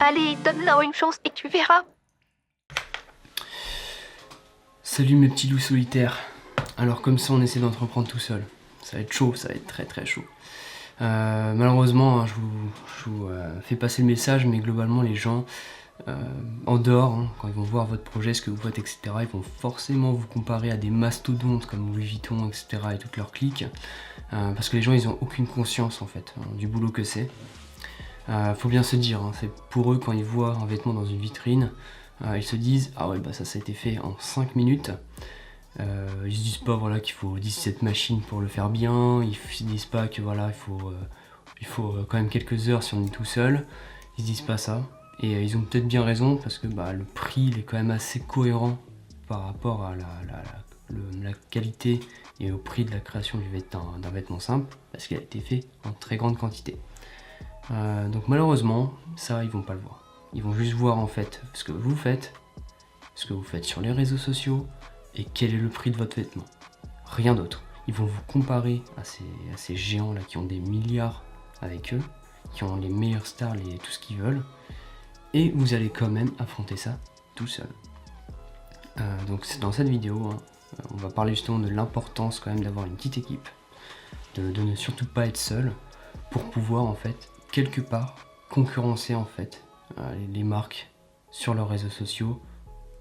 Allez, donne-leur une chance et tu verras. Salut mes petits loups solitaires. Alors comme ça on essaie d'entreprendre tout seul. Ça va être chaud, ça va être très très chaud. Malheureusement, hein, je vous fais passer le message, mais globalement les gens en dehors, hein, quand ils vont voir votre projet, ce que vous faites, etc., ils vont forcément vous comparer à des mastodontes comme Louis Vuitton, etc., et toutes leurs cliques, parce que les gens ils ont aucune conscience en fait du boulot que c'est. Faut bien se dire, hein, c'est pour eux quand ils voient un vêtement dans une vitrine, ils se disent ah ouais bah ça a été fait en 5 minutes. Ils se disent pas voilà qu'il faut 17 machines pour le faire bien, ils se disent pas que voilà il faut quand même quelques heures si on est tout seul, ils se disent pas ça. Et ils ont peut-être bien raison parce que bah, le prix il est quand même assez cohérent par rapport à la qualité et au prix de la création d'un vêtement simple parce qu'il a été fait en très grande quantité. Donc malheureusement, ça ils vont pas le voir. Ils vont juste voir en fait ce que vous faites sur les réseaux sociaux et quel est le prix de votre vêtement. Rien d'autre. Ils vont vous comparer à ces géants là qui ont des milliards avec eux, qui ont les meilleures stars, tout ce qu'ils veulent. Et vous allez quand même affronter ça tout seul. Donc dans cette vidéo, hein, on va parler justement de l'importance quand même d'avoir une petite équipe, de ne surtout pas être seul, pour pouvoir en fait quelque part concurrencer en fait les marques sur leurs réseaux sociaux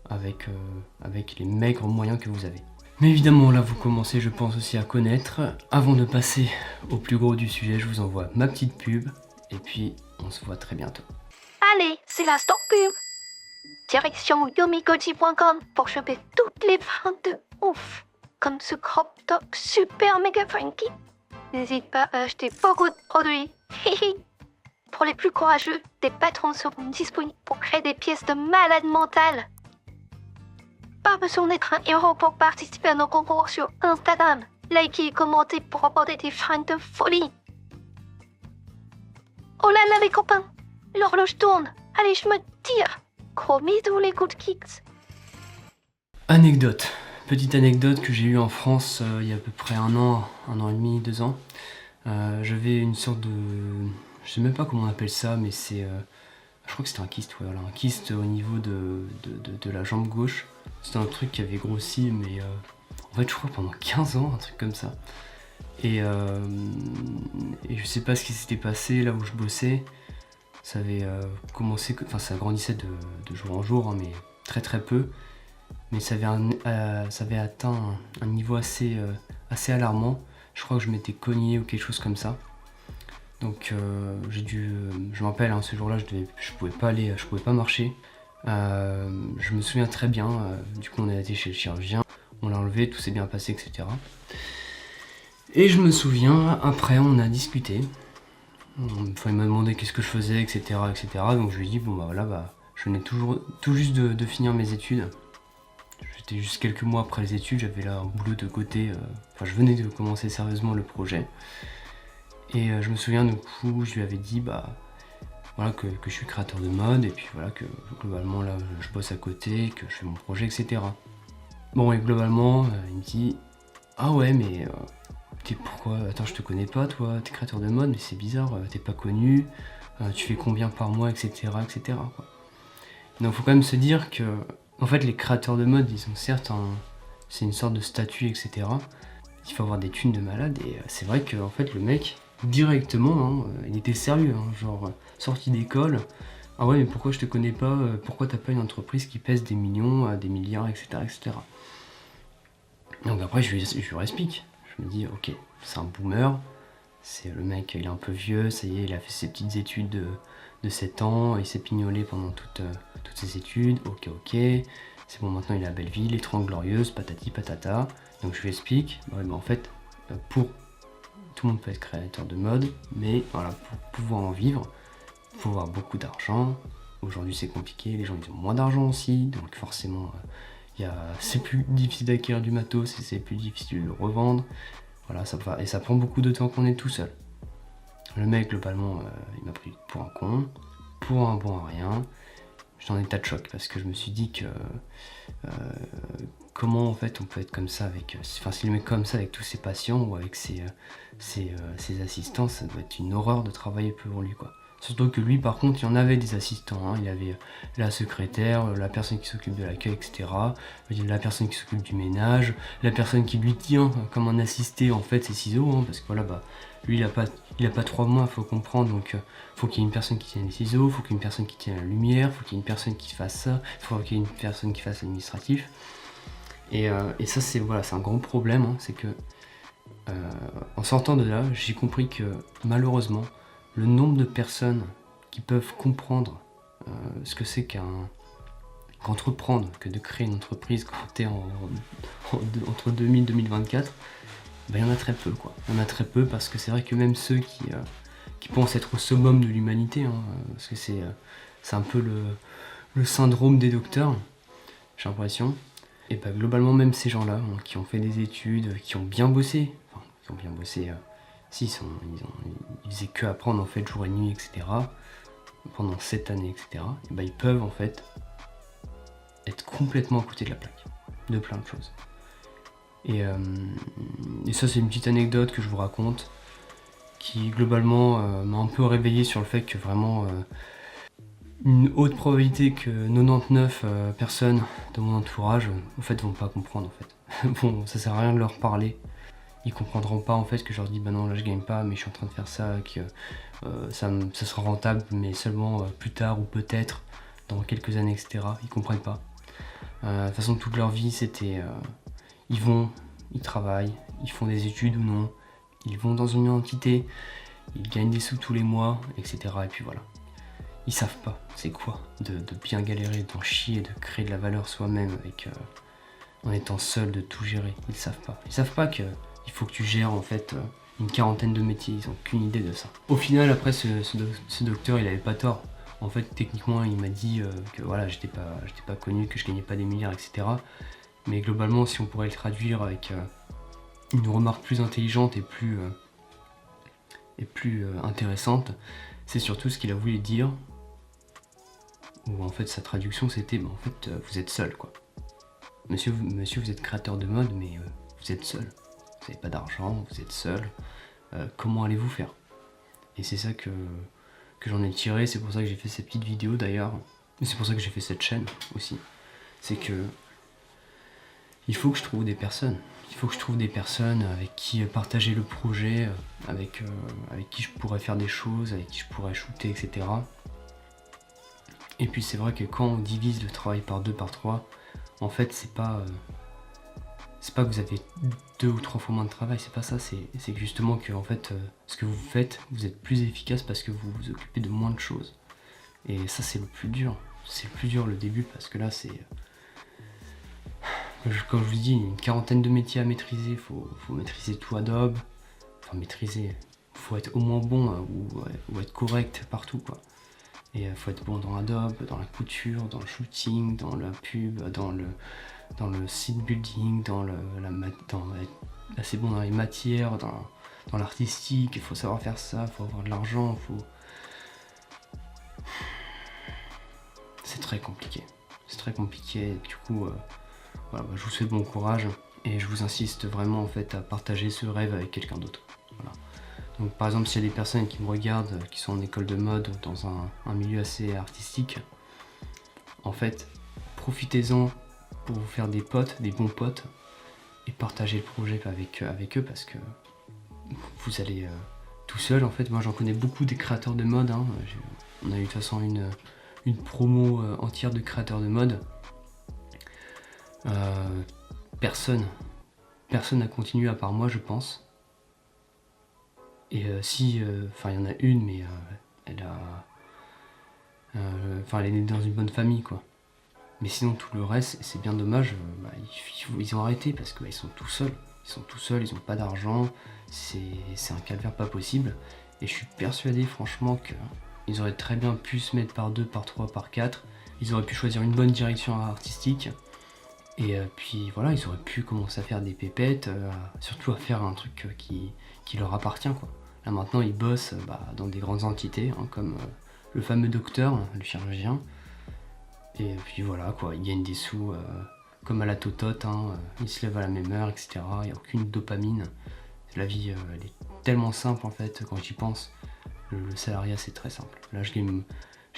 avec les maigres moyens que vous avez. Mais évidemment là vous commencez je pense aussi à connaître. Avant de passer au plus gros du sujet, je vous envoie ma petite pub et puis on se voit très bientôt. Allez, c'est la stop pub. Direction yomikoji.com pour choper toutes les ventes de ouf, comme ce crop top super méga funky. N'hésite pas à acheter beaucoup de produits. Pour les plus courageux, des patrons seront disponibles pour créer des pièces de malade mentale. Pas besoin d'être un héros pour participer à nos concours sur Instagram. Likez et commentez pour remporter des fringues de folie. Oh là là les copains, l'horloge tourne. Allez, je me tire. Gros bisous les good kicks. Anecdote. Petite anecdote que j'ai eue en France il y a à peu près un an et demi, 2 ans. J'avais une sorte de... Je sais même pas comment on appelle ça, mais c'est... je crois que c'était un kyste, ouais, voilà, un kyste au niveau de la jambe gauche. C'était un truc qui avait grossi, mais en fait je crois pendant 15 ans, un truc comme ça. Et je sais pas ce qui s'était passé là où je bossais. Ça avait commencé, enfin ça grandissait de jour en jour, hein, mais très très peu. Mais ça avait atteint un niveau assez alarmant. Je crois que je m'étais cogné ou quelque chose comme ça. Donc je me rappelle, hein, ce jour-là, je pouvais pas marcher. Je me souviens très bien. Du coup, on a été chez le chirurgien, on l'a enlevé, tout s'est bien passé, etc. Et je me souviens, après, on a discuté. Enfin, il m'a demandé qu'est-ce que je faisais, etc., etc. Donc je lui ai dit bon bah voilà, bah je venais tout juste de finir mes études. J'étais juste quelques mois après les études, j'avais là un boulot de côté. Enfin, je venais de commencer sérieusement le projet. Et je me souviens du coup, je lui avais dit bah voilà que je suis créateur de mode et puis voilà que globalement là je bosse à côté, que je fais mon projet, etc. Bon et globalement il me dit ah ouais mais pourquoi, attends je te connais pas toi, t'es créateur de mode mais c'est bizarre, t'es pas connu, tu fais combien par mois, etc., etc., quoi. Donc faut quand même se dire que en fait les créateurs de mode ils ont certes c'est une sorte de statut, etc. Il faut avoir des thunes de malade et c'est vrai que en fait le mec directement hein, il était sérieux, hein, genre sorti d'école. Ah ouais mais pourquoi je te connais pas, pourquoi t'as pas une entreprise qui pèse des millions, des milliards, etc., etc. Donc après je lui explique. Je me dis ok c'est un boomer, c'est le mec il est un peu vieux, ça y est il a fait ses petites études de 7 ans, il s'est pignolé pendant toutes ses études, ok c'est bon maintenant il est à Belleville, les 30 glorieuses, patati patata. Donc je lui explique, ouais, mais en fait pour tout le monde peut être créateur de mode, mais voilà pour pouvoir en vivre, il faut avoir beaucoup d'argent. Aujourd'hui c'est compliqué, les gens ils ont moins d'argent aussi, donc forcément c'est plus difficile d'acquérir du matos et c'est plus difficile de le revendre. Voilà, et ça prend beaucoup de temps qu'on est tout seul. Le mec, globalement, il m'a pris pour un con, pour un bon à rien. J'étais en état de choc parce que je me suis dit que comment en fait on peut être comme ça avec, enfin si le mec comme ça avec tous ses patients ou avec ses assistants, ça doit être une horreur de travailler pour lui quoi. Surtout que lui par contre il y en avait des assistants, hein. Il avait la secrétaire, la personne qui s'occupe de l'accueil, etc. La personne qui s'occupe du ménage, la personne qui lui tient comme un assisté en fait ses ciseaux, hein, parce que voilà bah lui il a pas 3 mois, faut comprendre, donc faut qu'il y ait une personne qui tienne les ciseaux, faut qu'il y ait une personne qui tienne la lumière, faut qu'il y ait une personne qui fasse ça, faut qu'il y ait une personne qui fasse l'administratif. Et ça c'est voilà, c'est un grand problème, hein, c'est que en sortant de là, j'ai compris que malheureusement, le nombre de personnes qui peuvent comprendre ce que c'est qu'entreprendre, que de créer une entreprise quand t'es entre 2000 et 2024, ben, il y en a très peu quoi. Il y en a très peu parce que c'est vrai que même ceux qui pensent être au summum de l'humanité, hein, parce que c'est un peu le syndrome des docteurs, j'ai l'impression. Et bah, globalement même ces gens-là, hein, qui ont fait des études, qui ont bien bossé, si ils faisaient que apprendre en fait jour et nuit, etc. pendant 7 années, etc. Et bah, ils peuvent en fait être complètement à côté de la plaque, de plein de choses. Et ça c'est une petite anecdote que je vous raconte, qui globalement m'a un peu réveillé sur le fait que vraiment une haute probabilité que 99 personnes de mon entourage en fait vont pas comprendre en fait. Bon, ça sert à rien de leur parler. Ils comprendront pas en fait que je leur dis bah non là je gagne pas mais je suis en train de faire ça, que ça sera rentable mais seulement plus tard ou peut-être dans quelques années, etc. Ils comprennent pas. De toute façon toute leur vie c'était ils travaillent, ils font des études ou non, ils vont dans une entité, ils gagnent des sous tous les mois, etc. Et puis voilà. Ils savent pas c'est quoi de bien galérer, d'en chier, de créer de la valeur soi-même avec en étant seul, de tout gérer. Ils savent pas. Ils savent pas que il faut que tu gères en fait une quarantaine de métiers, ils ont aucune idée de ça. Au final après ce docteur il avait pas tort. En fait techniquement il m'a dit que voilà j'étais pas connu, que je gagnais pas des milliards, etc. Mais globalement si on pourrait le traduire avec une remarque plus intelligente et plus intéressante, c'est surtout ce qu'il a voulu dire. Ou en fait sa traduction c'était bah, en fait vous êtes seul quoi. Monsieur vous êtes créateur de mode mais vous êtes seul. Vous n'avez pas d'argent, vous êtes seul, comment allez-vous faire? Et c'est ça que j'en ai tiré, c'est pour ça que j'ai fait cette petite vidéo d'ailleurs, et c'est pour ça que j'ai fait cette chaîne aussi. C'est que il faut que je trouve des personnes, avec qui partager le projet, avec qui je pourrais faire des choses, avec qui je pourrais shooter, etc. Et puis c'est vrai que quand on divise le travail par 2, par 3, en fait c'est pas que vous avez 2 ou 3 fois moins de travail, c'est pas ça, c'est justement que en fait ce que vous faites, vous êtes plus efficace parce que vous vous occupez de moins de choses. Et ça c'est le plus dur, le début parce que là c'est... Comme je vous dis, une quarantaine de métiers à maîtriser, faut maîtriser tout Adobe, enfin maîtriser, faut être au moins bon ou être correct partout quoi. Et faut être bon dans Adobe, dans la couture, dans le shooting, dans la pub, dans le site building, assez bon dans les matières, dans l'artistique, il faut savoir faire ça, il faut avoir de l'argent, c'est très compliqué. Du coup, voilà, je vous souhaite bon courage et je vous insiste vraiment en fait à partager ce rêve avec quelqu'un d'autre. Voilà. Donc par exemple s'il y a des personnes qui me regardent, qui sont en école de mode, dans un milieu assez artistique, en fait, profitez-en pour vous faire des potes, des bons potes, et partager le projet avec eux parce que vous allez tout seul en fait. Moi j'en connais beaucoup des créateurs de mode, hein. On a eu de toute façon une promo entière de créateurs de mode. Personne n'a continué à part moi je pense. Et enfin il y en a une mais elle est née dans une bonne famille quoi. Mais sinon tout le reste, c'est bien dommage, ils ont arrêté parce qu'ils sont tout seuls. Ils ont pas d'argent, c'est un calvaire pas possible. Et je suis persuadé franchement qu'ils auraient très bien pu se mettre par 2, par 3, par 4. Ils auraient pu choisir une bonne direction artistique. Et puis voilà, ils auraient pu commencer à faire des pépettes, surtout à faire un truc qui leur appartient quoi. Là maintenant ils bossent dans des grandes entités, hein, comme le fameux docteur, le chirurgien. Et puis voilà quoi, ils gagnent des sous comme à la totote, hein, ils se lèvent à la même heure, etc. Il n'y a aucune dopamine. La vie elle est tellement simple en fait quand j'y pense. Le salariat, c'est très simple. Là, je gagne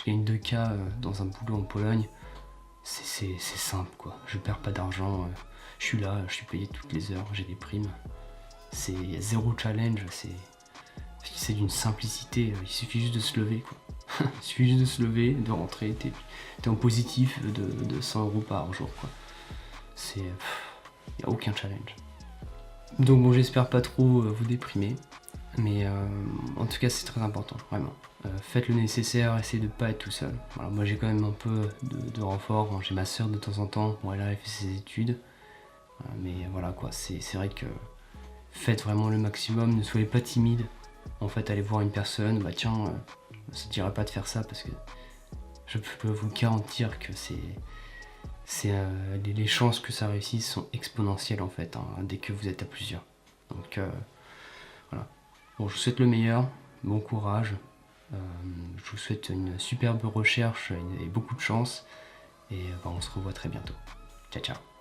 2K dans un boulot en Pologne. C'est simple, quoi. Je perds pas d'argent. Je suis là, je suis payé toutes les heures, j'ai des primes. Il y a zéro challenge, c'est d'une simplicité. Il suffit juste de se lever, quoi. Il suffit juste de se lever, de rentrer. T'es en positif de 100 € par jour, quoi. Il n'y a aucun challenge. Donc bon, j'espère pas trop vous déprimer. Mais en tout cas, c'est très important, vraiment. Faites le nécessaire, essayez de pas être tout seul. Voilà, moi j'ai quand même un peu de renfort, j'ai ma soeur de temps en temps, bon, elle a fait ses études. Mais voilà quoi, c'est vrai que faites vraiment le maximum, ne soyez pas timide. En fait, allez voir une personne, bah tiens, ça ne dirait pas de faire ça parce que je peux vous garantir que les chances que ça réussisse sont exponentielles en fait, hein, dès que vous êtes à plusieurs. Donc voilà. Bon, je vous souhaite le meilleur, bon courage. Je vous souhaite une superbe recherche et beaucoup de chance. Et on se revoit très bientôt. Ciao ciao.